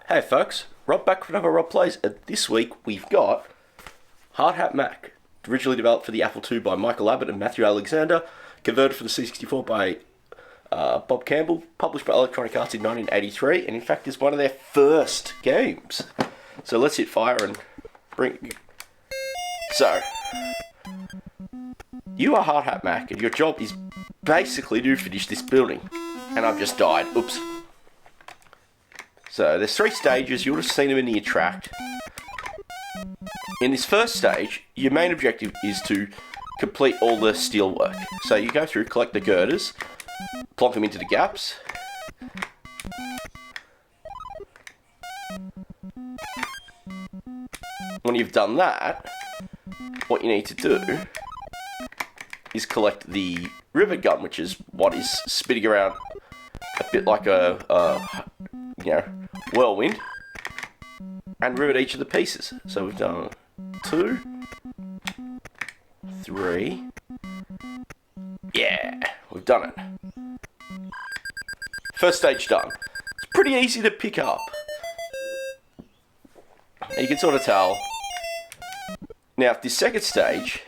Hey folks, Rob back for another Rob Plays, and this week we've got Hat Mack, originally developed for the Apple II by Michael Abbott and Matthew Alexander, converted for the C64 by Bob Campbell, published by Electronic Arts in 1983, and in fact is one of their first games. So let's hit fire and bring... So, you are Hat Mack, and your job is basically to finish this building. And I've just died. Oops. So, there's 3 stages. You'll have seen them in the attract. In this first stage, your main objective is to complete all the steel work. So, you go through, collect the girders, plonk them into the gaps. When you've done that, what you need to do is collect the rivet gun, which is what is spinning around a bit like a whirlwind, and rivet each of the pieces. So we've done 2, 3. Yeah, we've done it. First stage done. It's pretty easy to pick up. You can sort of tell. Now, with the second stage,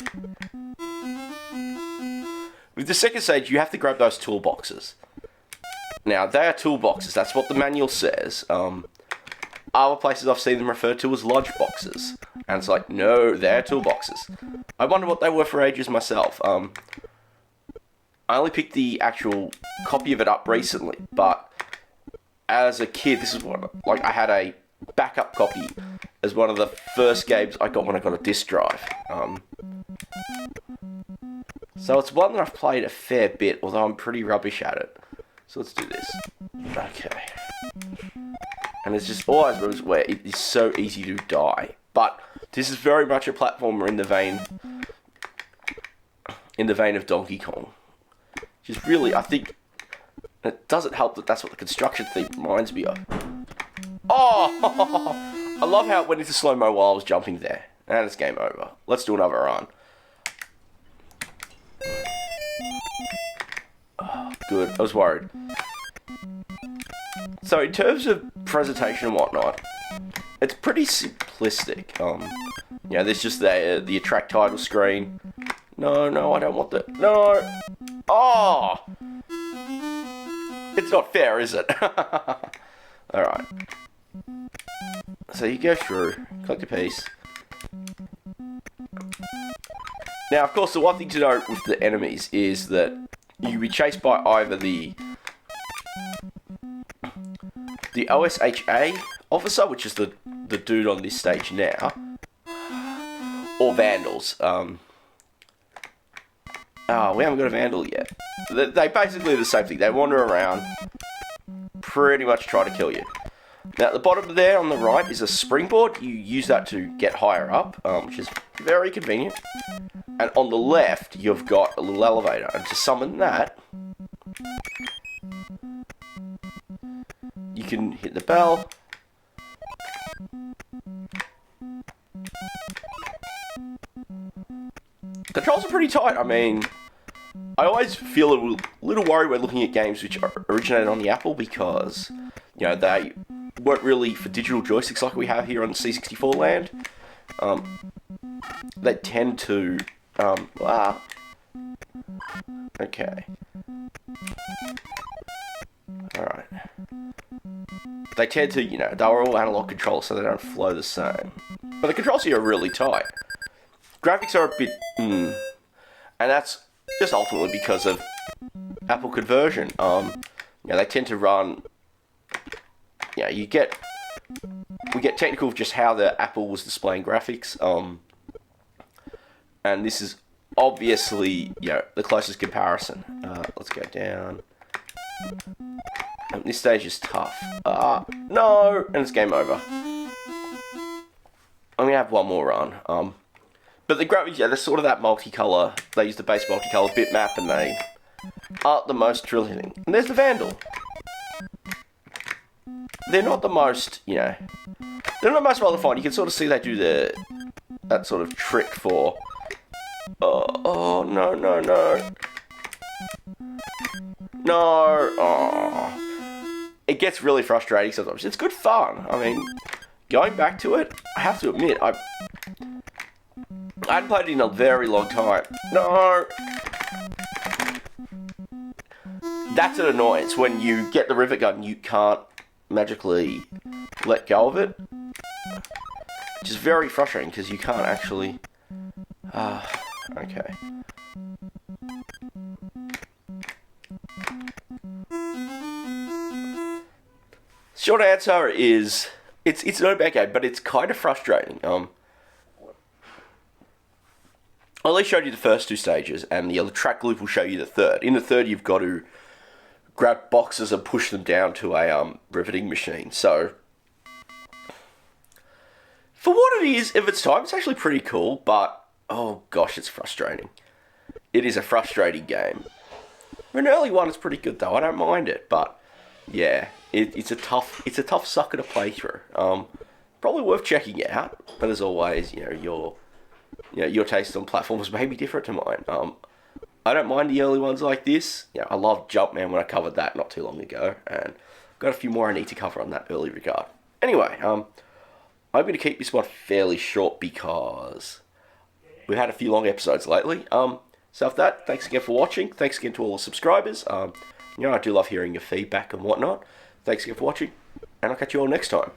you have to grab those toolboxes. Now, they are toolboxes. That's what the manual says. Other places I've seen them referred to as lunch boxes. And it's like, no, they're toolboxes. I wonder what they were for ages myself. I only picked the actual copy of it up recently, but as a kid, this is what, like, I had a backup copy as one of the first games I got when I got a disc drive. So it's one that I've played a fair bit, although I'm pretty rubbish at it. So let's do this. Okay. And there's just always moments where it is so easy to die. But this is very much a platformer in the vein of Donkey Kong. Which is really, I think, it doesn't help that that's what the construction theme reminds me of. Oh! I love how it went into slow-mo while I was jumping there. And it's game over. Let's do another run. Oh, good. I was worried. So, in terms of presentation and whatnot, it's pretty simplistic. There's just the attract title screen. No, I don't want that. No! Oh! It's not fair, is it? Alright. So you go through, collect a piece. Now, of course, the one thing to note with the enemies is that you can be chased by either the OSHA officer, which is the dude on this stage now, or vandals. We haven't got a vandal yet. They basically do the same thing. They wander around, pretty much try to kill you. Now, at the bottom there on the right is a springboard. You use that to get higher up, which is very convenient. And on the left, you've got a little elevator. And to summon that, you can hit the bell. Controls are pretty tight. I mean, I always feel a little worried when looking at games which originated on the Apple because, they weren't really for digital joysticks like we have here on the C64 land. They tend to... Okay. Alright. They tend to, they're all analog controls so they don't flow the same. But the controls here are really tight. Graphics are a bit... And that's just ultimately because of Apple conversion. They tend to run... we get technical with just how the Apple was displaying graphics. And this is obviously, the closest comparison. Let's go down. This stage is tough. No! And it's game over. I'm going to have one more run. But the graphics, they're sort of that multicolour. They use the base multicolour bitmap and they aren't the most thrilling thing. And there's the Vandal. They're not the most, they're not the most well defined. You can sort of see they do that sort of trick for, no. No, it gets really frustrating sometimes. It's good fun. I mean, going back to it, I have to admit, I hadn't played it in a very long time. No! That's an annoyance. When you get the rivet gun, you can't magically let go of it. Which is very frustrating, because you can't actually... okay. Short answer is, it's not a bad game, but it's kind of frustrating. I only showed you the first 2 stages, and the other track loop will show you the third. In the third, you've got to grab boxes and push them down to a riveting machine. So, for what it is, if it's time, it's actually pretty cool, but, oh gosh, it's frustrating. It is a frustrating game. For an early one, it's pretty good though, I don't mind it, but, yeah, it's a tough sucker to play through. Probably worth checking out, but as always, your taste on platforms may be different to mine. I don't mind the early ones like this. I loved Jumpman when I covered that not too long ago, and got a few more I need to cover on that early regard. Anyway, I'm going to keep this one fairly short because we've had a few long episodes lately. So with that, thanks again for watching. Thanks again to all the subscribers. I do love hearing your feedback and whatnot. Thanks again for watching, and I'll catch you all next time.